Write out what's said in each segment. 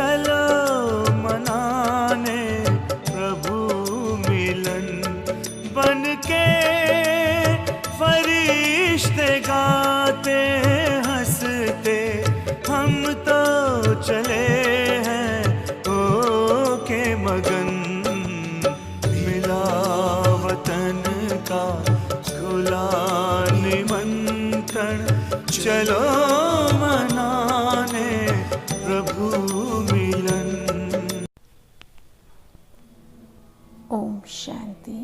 चलो मनाने प्रभु मिलन, बन के फरिश्ते गाते हंसते हम तो चले हैं हो के मगन। मिला वतन का खुला निमंत्रण, चलो मनाने प्रभु मिलन। ओम शांति।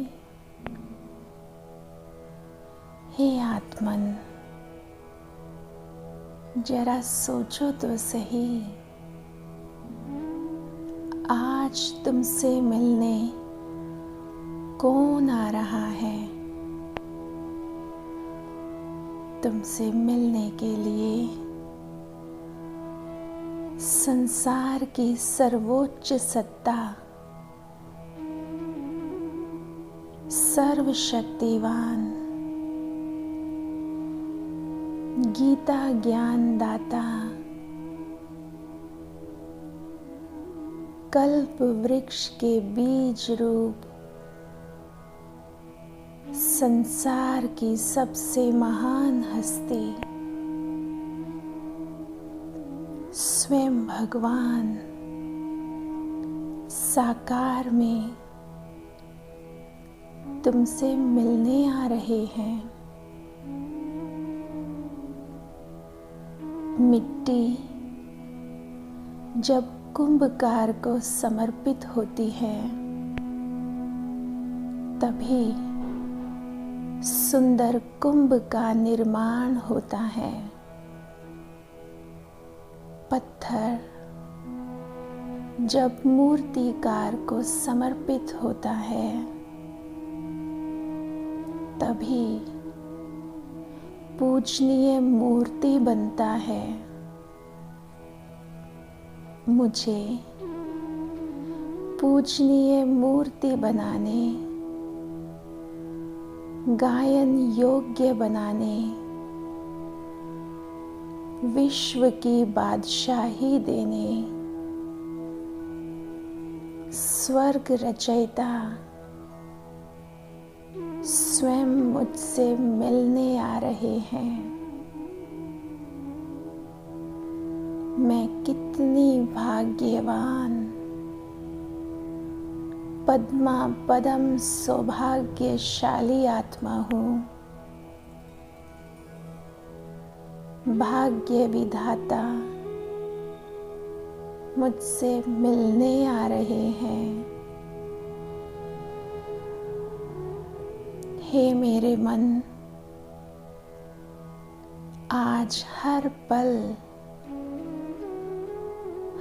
हे आत्मन, जरा सोचो तो सही, आज तुमसे मिलने कौन आ रहा है? तुमसे मिलने के लिए संसार की सर्वोच्च सत्ता, सर्वशक्तिवान, गीता ज्ञान दाता, कल्प वृक्ष के बीज रूप, संसार की सबसे महान हस्ती, स्वयं भगवान साकार में तुमसे मिलने आ रहे हैं। मिट्टी जब कुंभकार को समर्पित होती है, तभी सुंदर कुंभ का निर्माण होता है। पत्थर जब मूर्तिकार को समर्पित होता है, तभी पूजनीय मूर्ति बनता है। मुझे पूजनीय मूर्ति बनाने, गायन योग्य बनाने, विश्व की बादशाही देने, स्वर्ग रचयिता स्वयं मुझसे मिलने आ रहे हैं। मैं कितनी भाग्यवान, पद्मा पदम सौभाग्यशाली आत्मा हूँ। भाग्य विधाता मुझसे मिलने आ रहे हैं। हे मेरे मन, आज हर पल,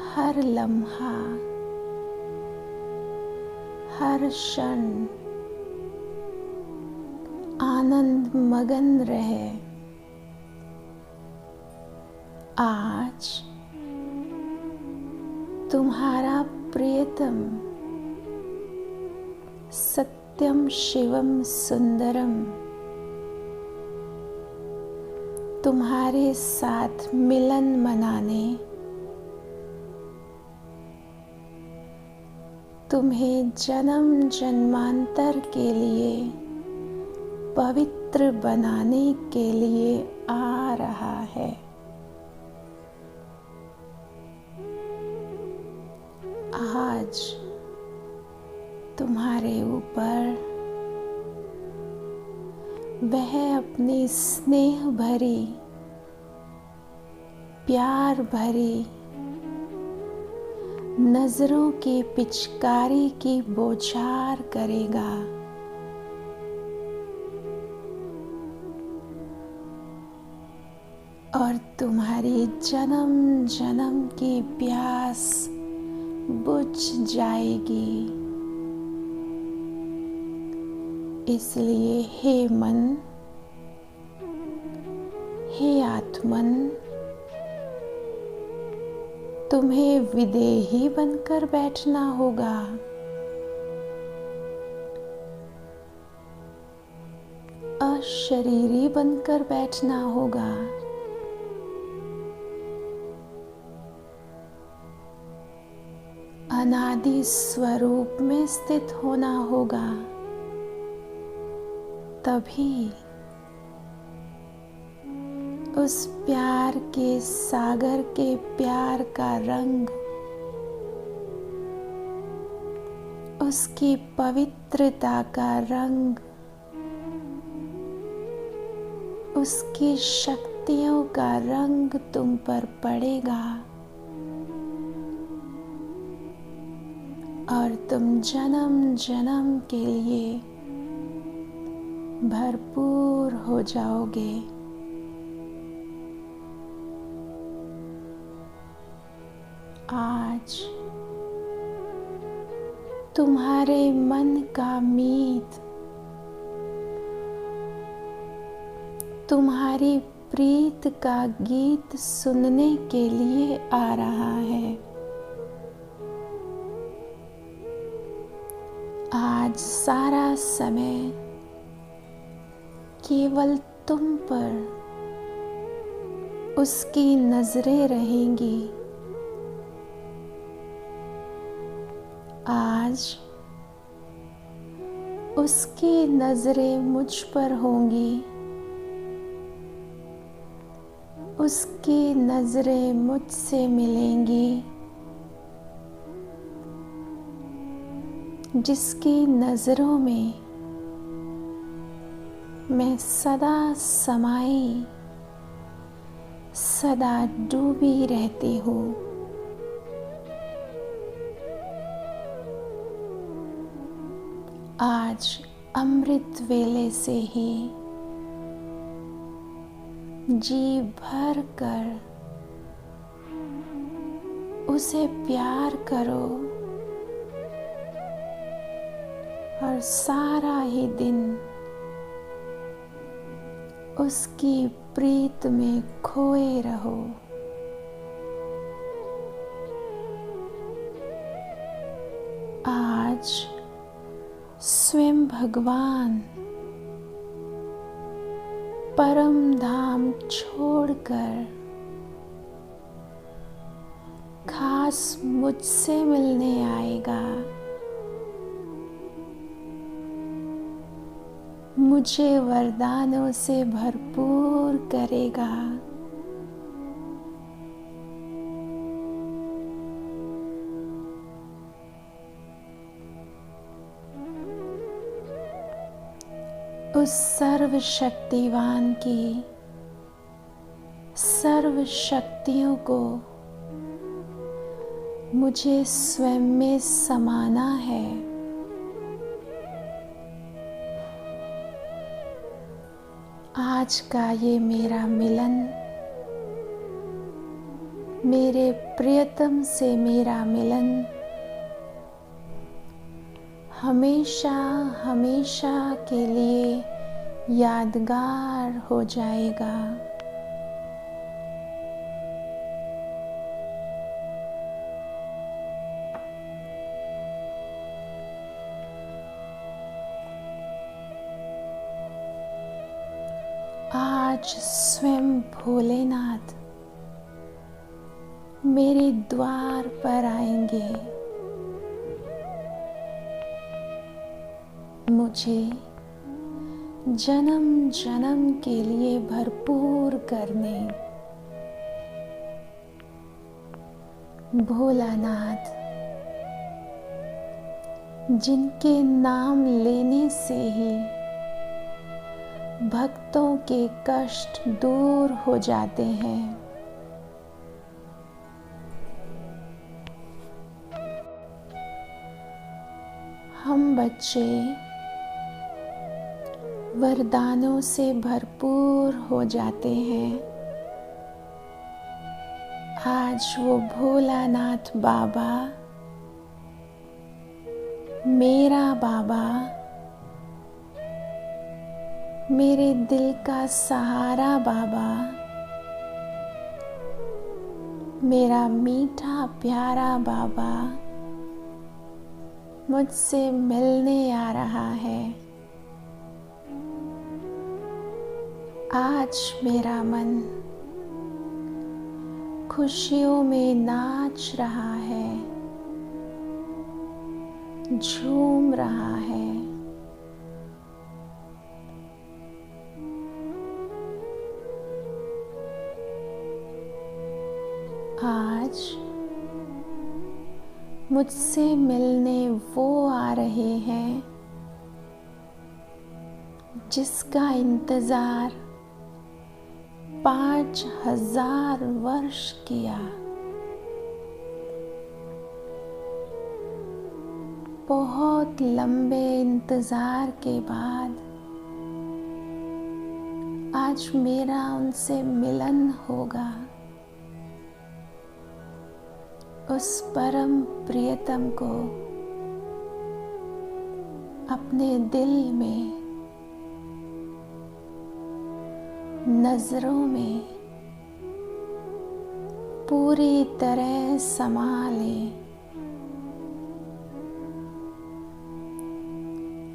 हर लम्हा, हर क्षण आनंद मगन रहे। आज तुम्हारा प्रियतम सत्यम शिवम सुंदरम तुम्हारे साथ मिलन मनाने, तुम्हें जन्म जन्मांतर के लिए पवित्र बनाने के लिए आ रहा है। आज तुम्हारे ऊपर वह अपनी स्नेह भरी, प्यार भरी नजरों की पिचकारी की बौछार करेगा। और तुम्हारी जन्म जन्म की प्यास बुझ जाएगी। इसलिए हे मन, हे आत्मन, तुम्हें विदेही बनकर बैठना होगा। अशरीरी बनकर बैठना होगा। अनादि स्वरूप में स्थित होना होगा, तभी उस प्यार के सागर के प्यार का रंग, उसकी पवित्रता का रंग, उसकी शक्तियों का रंग तुम पर पड़ेगा और तुम जन्म जन्म के लिए भरपूर हो जाओगे। आज तुम्हारे मन का मीत, तुम्हारी प्रीत का गीत सुनने के लिए आ रहा है। आज सारा समय केवल तुम पर उसकी नजरें रहेंगी। आज उसकी नजरें मुझ पर होंगी, उसकी नजरें मुझसे मिलेंगी, जिसकी नजरों में मैं सदा समाई, सदा डूबी रहती हूँ। आज अमृत वेले से ही जी भर कर उसे प्यार करो और सारा ही दिन उसकी प्रीत में खोए रहो। आज स्वयं भगवान परम धाम छोड़कर खास मुझसे मिलने आएगा, मुझे वरदानों से भरपूर करेगा। उस सर्वशक्तिवान की सर्व शक्तियों को मुझे स्वयं में समाना है। आज का ये मेरा मिलन, मेरे प्रियतम से मेरा मिलन हमेशा हमेशा के लिए यादगार हो जाएगा। आज स्वयं भोलेनाथ मेरे द्वार पर आएंगे, मुझे जन्म जन्म के लिए भरपूर करने। भोलानाथ जिनके नाम लेने से ही भक्तों के कष्ट दूर हो जाते हैं। हम बच्चे वरदानों से भरपूर हो जाते हैं। आज वो भोलानाथ बाबा, मेरा बाबा, मेरे दिल का सहारा बाबा, मेरा मीठा प्यारा बाबा मुझसे मिलने आ रहा है। आज मेरा मन खुशियों में नाच रहा है। झूम रहा है। आज मुझसे मिलने वो आ रहे हैं जिसका इंतजार 5000 वर्ष किया। बहुत लंबे इंतजार के बाद आज मेरा उनसे मिलन होगा। उस परम प्रियतम को अपने दिल में, नजरों में पूरी तरह समा लें।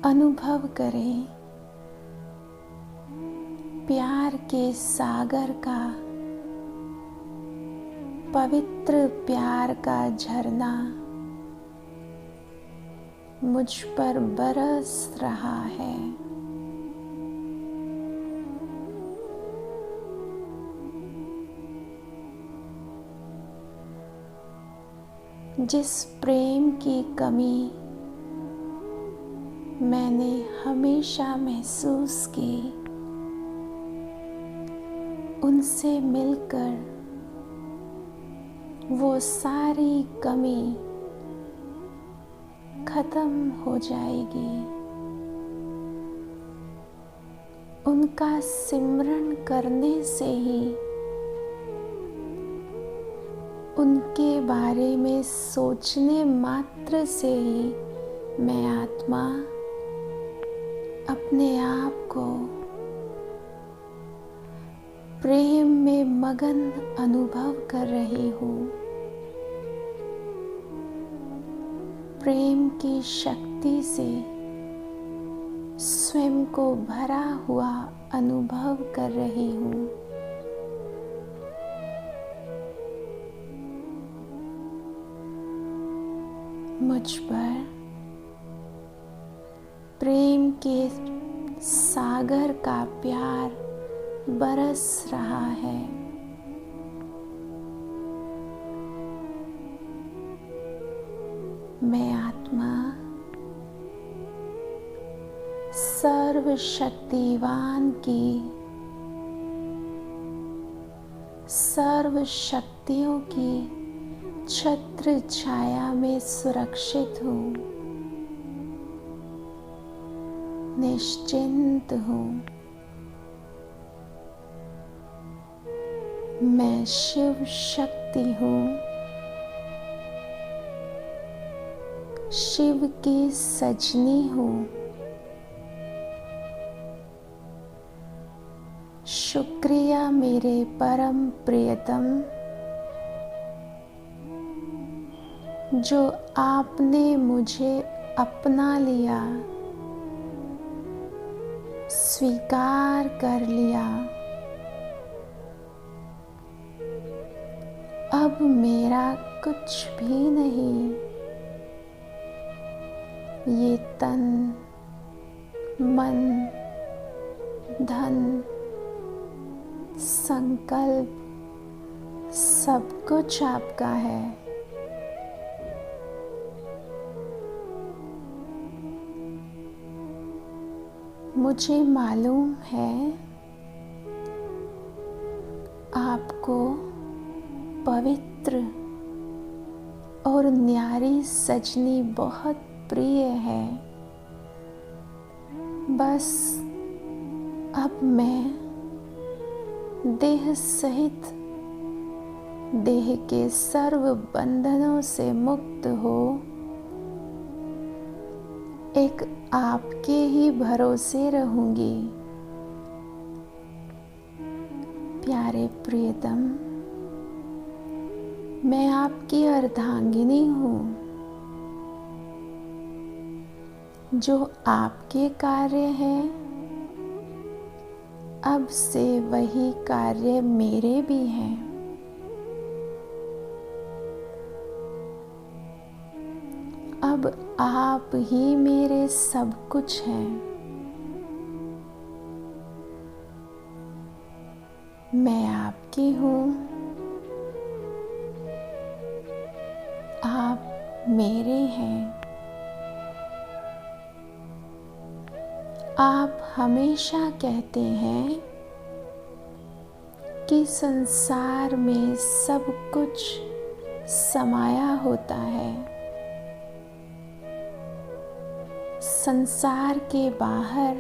अनुभव करें प्यार के सागर का, पवित्र प्यार का झरना मुझ पर बरस रहा है। जिस प्रेम की कमी मैंने हमेशा महसूस की, उनसे मिलकर वो सारी कमी खत्म हो जाएगी। उनका सिमरन करने से ही, उनके बारे में सोचने मात्र से ही मैं आत्मा अपने आप को प्रेम में मगन अनुभव कर रही हूँ। प्रेम की शक्ति से स्वयं को भरा हुआ अनुभव कर रही हूँ। मुझ पर प्रेम के सागर का प्यार बरस रहा है। मैं आत्मा सर्वशक्तिवान की सर्व शक्तियों की छत्र छाया में सुरक्षित हूँ, निश्चिंत हूँ। मैं शिव शक्ति हूँ, शिव की सजनी हूँ। शुक्रिया मेरे परम प्रियतम, जो आपने मुझे अपना लिया, स्वीकार कर लिया। अब मेरा कुछ भी नहीं, ये तन, मन, धन, संकल्प सब कुछ आपका है। मुझे मालूम है आपको पवित्र और न्यारी सजनी बहुत प्रिय है। बस अब मैं देह सहित देह के सर्व बंधनों से मुक्त हो एक आपके ही भरोसे रहूंगी। प्यारे प्रियतम, मैं आपकी अर्धांगिनी हूँ। जो आपके कार्य है, अब से वही कार्य मेरे भी हैं। अब आप ही मेरे सब कुछ हैं। मैं आपकी हूँ, आप मेरे हैं। आप हमेशा कहते हैं कि संसार में सब कुछ समाया होता है। संसार के बाहर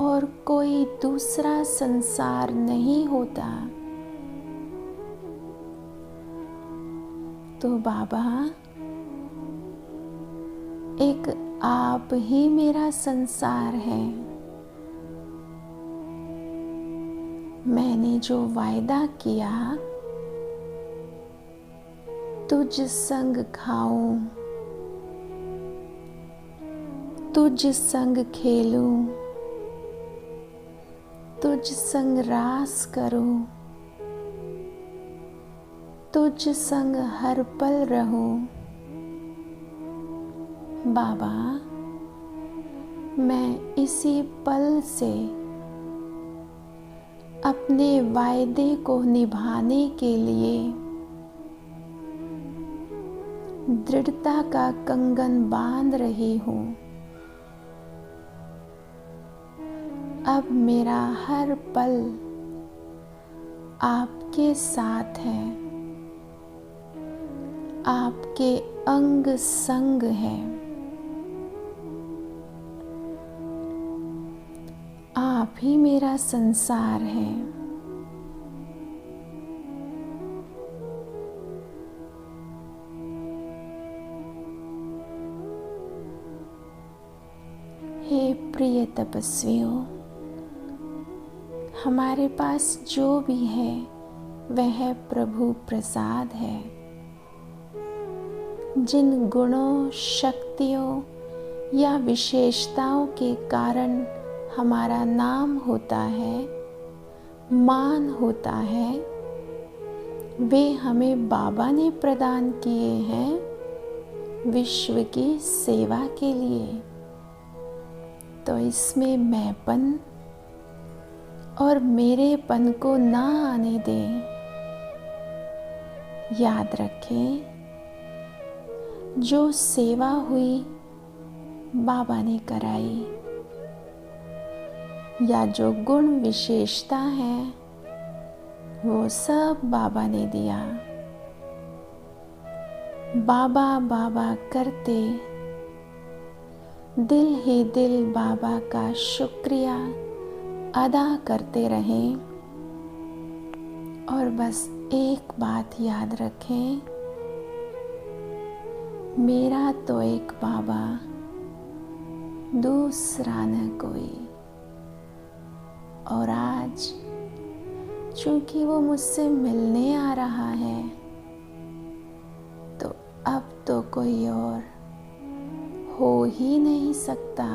और कोई दूसरा संसार नहीं होता। तो बाबा, एक आप ही मेरा संसार है। मैंने जो वायदा किया, तुझ संग खाऊं, तुझ संग खेलूं, तुझ संग रास करूं, तुझ संग हर पल रहूं। बाबा, मैं इसी पल से अपने वायदे को निभाने के लिए दृढ़ता का कंगन बांध रही हूँ। अब मेरा हर पल आपके साथ है, आपके अंग संग है। आप ही मेरा संसार है। हे प्रिय तपस्वियों, हमारे पास जो भी है वह प्रभु प्रसाद है। जिन गुणों, शक्तियों या विशेषताओं के कारण हमारा नाम होता है, मान होता है, वे हमें बाबा ने प्रदान किए हैं विश्व की सेवा के लिए। तो इसमें मैंपन और मेरेपन को ना आने दें। याद रखें, जो सेवा हुई बाबा ने कराई, या जो गुण विशेषता है वो सब बाबा ने दिया। बाबा बाबा करते दिल ही दिल बाबा का शुक्रिया अदा करते रहें। और बस एक बात याद रखें, मेरा तो एक बाबा, दूसरा न कोई। और आज चूंकि वो मुझसे मिलने आ रहा है, तो अब तो कोई और हो ही नहीं सकता।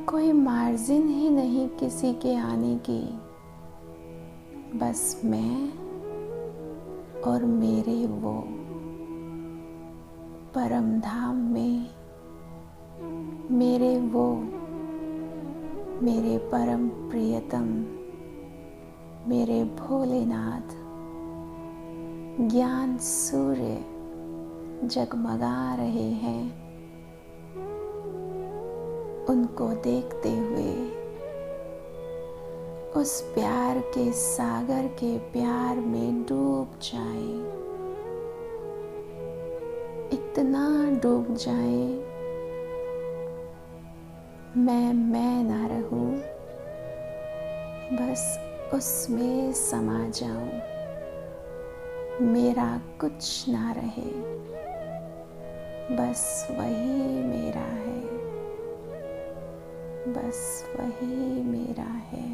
कोई मार्जिन ही नहीं किसी के आने की। बस मैं और मेरे वो परम धाम में मेरे वो मेरे परम प्रियतम, मेरे भोलेनाथ ज्ञान सूर्य जगमगा रहे हैं। उनको देखते हुए उस प्यार के सागर के प्यार में डूब जाए, इतना डूब जाए मैं ना रहूं, बस उसमें समा जाऊं, मेरा कुछ ना रहे, बस वही मेरा है, बस वही मेरा है।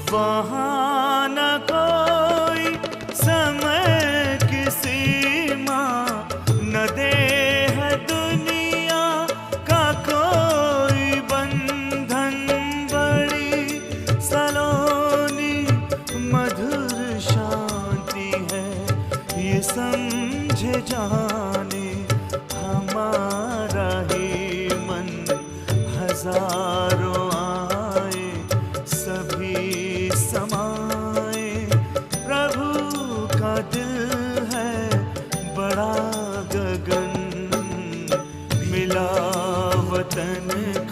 वहाँ न तन